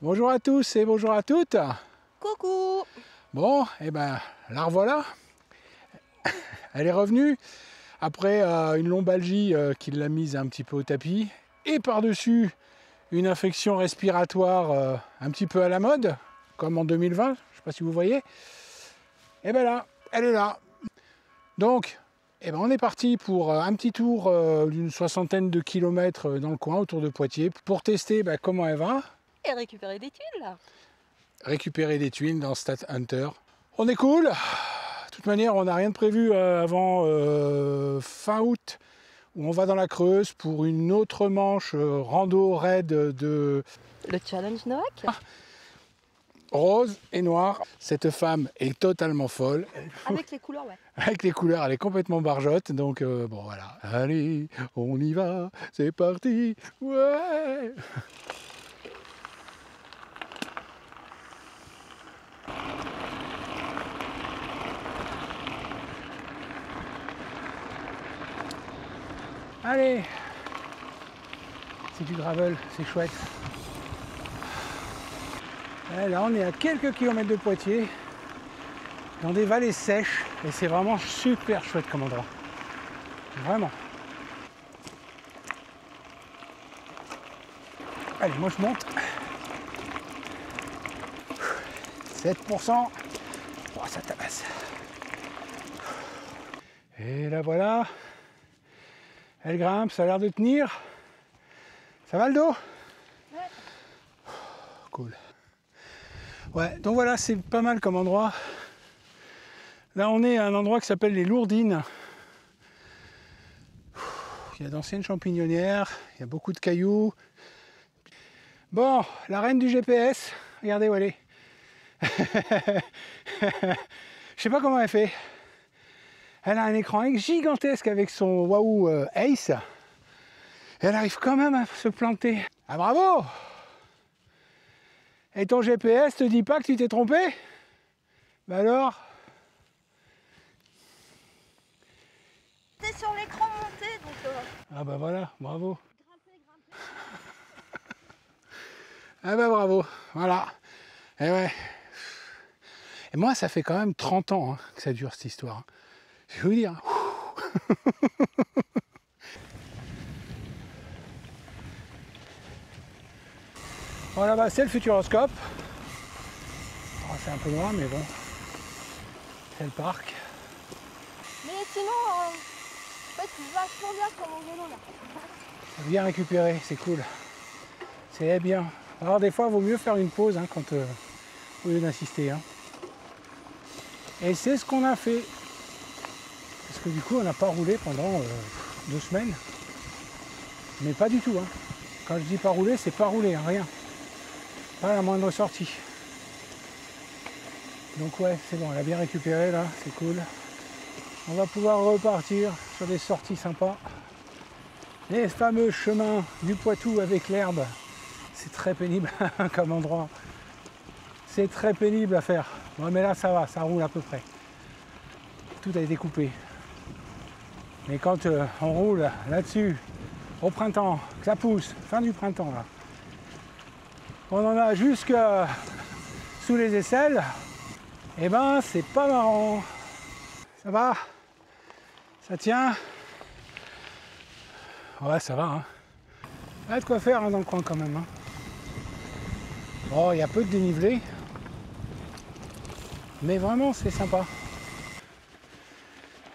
Bonjour à tous et bonjour à toutes. Coucou. Bon, et ben la revoilà. Elle est revenue après une lombalgie qui l'a mise un petit peu au tapis. Et par-dessus, une infection respiratoire un petit peu à la mode, comme en 2020, je ne sais pas si vous voyez. Et ben là, elle est là. Donc, eh ben on est parti pour un petit tour d'une 60aine de kilomètres dans le coin, autour de Poitiers, pour tester comment elle va. Et récupérer des tuiles là. Récupérer des tuiles dans Stat Hunter. On est cool. De toute manière, on n'a rien de prévu avant fin août, où on va dans la Creuse pour une autre manche rando raid de Le challenge Noack. rose et noir. Cette femme est totalement folle. Avec les couleurs, ouais. Avec les couleurs, elle est complètement barjotte. Donc bon voilà. Allez, on y va. C'est parti. Ouais. Allez. C'est du gravel, c'est chouette. Et là, on est à quelques kilomètres de Poitiers, dans des vallées sèches, et c'est vraiment super chouette comme endroit. Vraiment. Allez, moi je monte. 7%. Oh, ça tabasse. Et là voilà. Elle grimpe, ça a l'air de tenir. Ça va le dos? Ouais. Cool. Ouais, donc voilà, c'est pas mal comme endroit. Là, on est à un endroit qui s'appelle les Lourdines. Il y a d'anciennes champignonnières, il y a beaucoup de cailloux. Bon, la reine du GPS, regardez où elle est. Je sais pas comment elle fait. Elle a un écran gigantesque avec son Wahoo Ace. Et elle arrive quand même à se planter. Ah bravo! Et ton GPS te dit pas que tu t'es trompé? Bah alors? T'es sur l'écran monté donc. Ah bah voilà, bravo. Grimper. Ah bah bravo, voilà. Et ouais. Et moi, ça fait quand même 30 ans que ça dure cette histoire. Je vais vous dire. Bon là-bas, c'est le Futuroscope. Oh, c'est un peu loin, mais bon. C'est le parc. Mais sinon, en fait, c'est vachement bien sur mon vélo là. Bien récupéré, c'est cool. C'est bien. Alors des fois, il vaut mieux faire une pause quand, au lieu d'insister. Et c'est ce qu'on a fait. Parce que du coup, on n'a pas roulé pendant 2 semaines. Mais pas du tout. Quand je dis pas rouler, c'est pas rouler, rien. Pas la moindre sortie. Donc ouais, c'est bon, elle a bien récupéré là, c'est cool. On va pouvoir repartir sur des sorties sympas. Les fameux chemins du Poitou avec l'herbe. C'est très pénible comme endroit. C'est très pénible à faire. Bon, mais là ça va, ça roule à peu près. Tout a été coupé. Mais quand on roule là-dessus, au printemps, que ça pousse, fin du printemps là, on en a jusque sous les aisselles, et ben c'est pas marrant. Ça va? Ça tient? Ouais, ça va. Il y a de quoi faire dans le coin quand même. Bon, il y a peu de dénivelé, mais vraiment c'est sympa.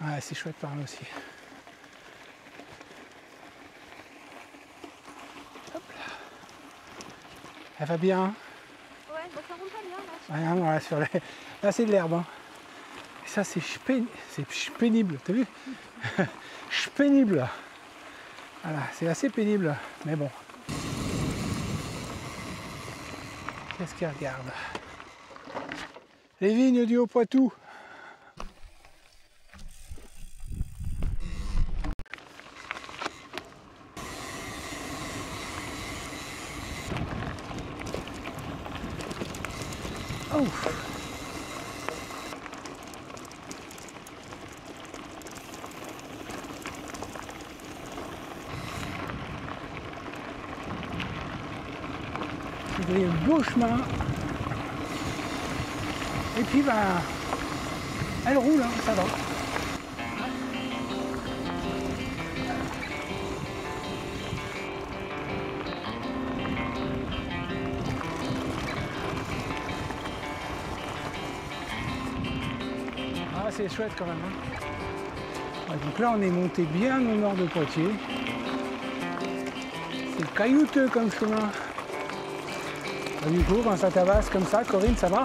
Ouais, c'est chouette par là aussi. Hop là. Elle va bien. Ouais, bah, ça roule pas bien là. Ouais, ouais, sur les... Là c'est de l'herbe. Et ça c'est pénible, t'as vu? Pénible. Voilà, c'est assez pénible, mais bon. Qu'est-ce qu'il regarde? Les vignes du Haut-Poitou. Oh. des beaux chemins. Et puis ben, elle roule, hein, ça va. Ah, c'est chouette quand même. Hein. Ouais, donc là, on est monté bien au nord de Poitiers. C'est caillouteux comme chemin. Et du coup, quand ça tabasse comme ça, Corinne, ça va?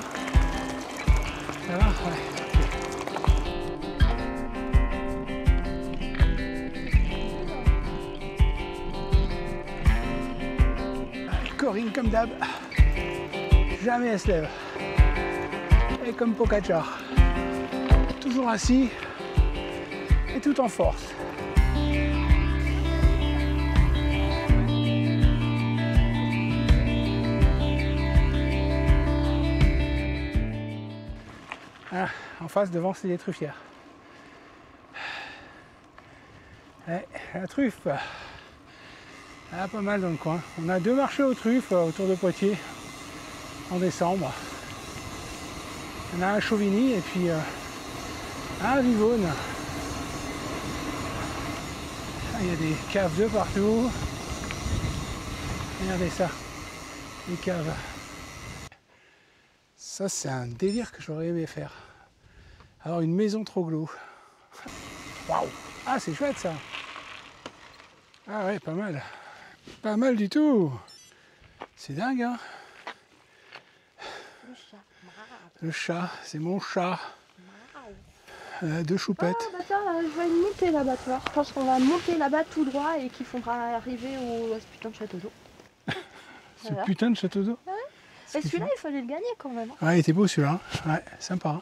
Ça va? Ouais. Corinne, comme d'hab, jamais elle se lève. Et comme Pogacar, toujours assis et tout en force. Ah, en face, devant, c'est des truffières. Ouais, la truffe, ah, pas mal dans le coin. On a 2 marchés aux truffes autour de Poitiers en décembre. Il y en a un à Chauvigny et puis un à Vivonne. Ah, il y a des caves de partout. Regardez ça, les caves. Ça, c'est un délire que j'aurais aimé faire. Avoir une maison troglo. Waouh! Ah, c'est chouette ça! Ah ouais, pas mal. Pas mal du tout! C'est dingue, hein? Le chat. Le chat, c'est mon chat. 2 choupettes. Ah bah tiens, je vois une montée là-bas, tu vois. Je pense qu'on va monter là-bas tout droit et qu'il faudra arriver à ce putain de château d'eau. Ce Voilà. putain de château d'eau. Et celui-là, il fallait le gagner quand même. Hein. Ouais, il était beau celui-là. Ouais, sympa. Hein.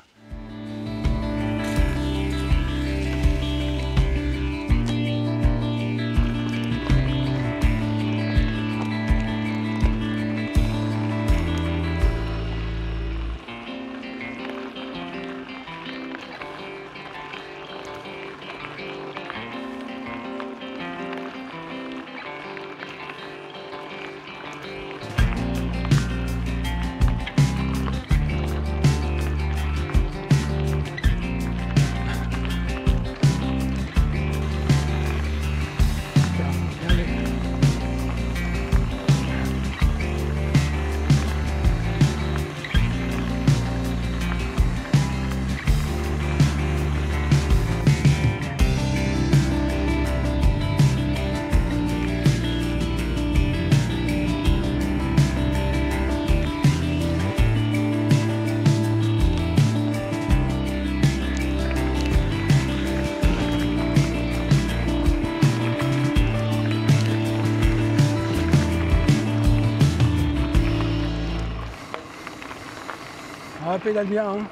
On pédale bien. Hein.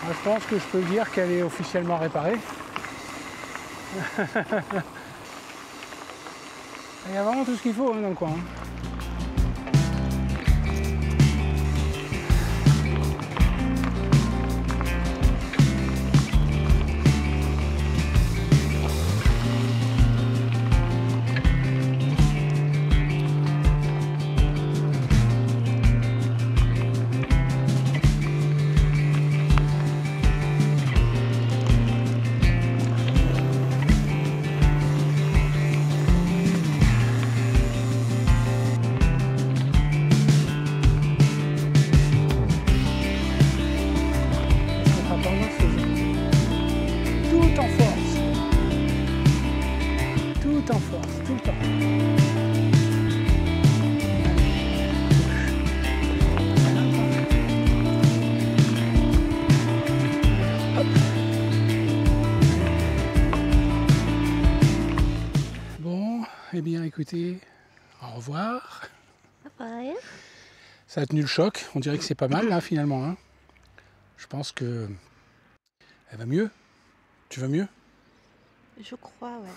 Je pense que je peux dire qu'elle est officiellement réparée. Il y a vraiment tout ce qu'il faut hein, dans le coin. Hein. Tout en force, tout le temps. Hop. Bon, eh bien écoutez, au revoir. Ouais. Ça a tenu le choc, on dirait que c'est pas mal là finalement. Hein. Je pense que elle va mieux. Tu vas mieux? Je crois, ouais.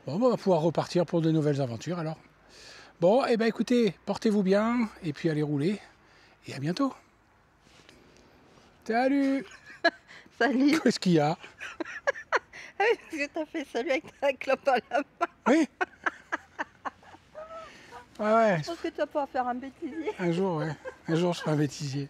Bon, on va pouvoir repartir pour de nouvelles aventures alors. Bon, eh ben écoutez, portez-vous bien et puis allez rouler. Et à bientôt. Salut. Salut. Qu'est-ce qu'il y a? Ah oui, parce que t'as fait salut avec ta clope à la main. Oui. Ouais, ouais. Je pense que tu vas pouvoir faire un bêtisier. Un jour, ouais. Un jour, je ferai un bêtisier.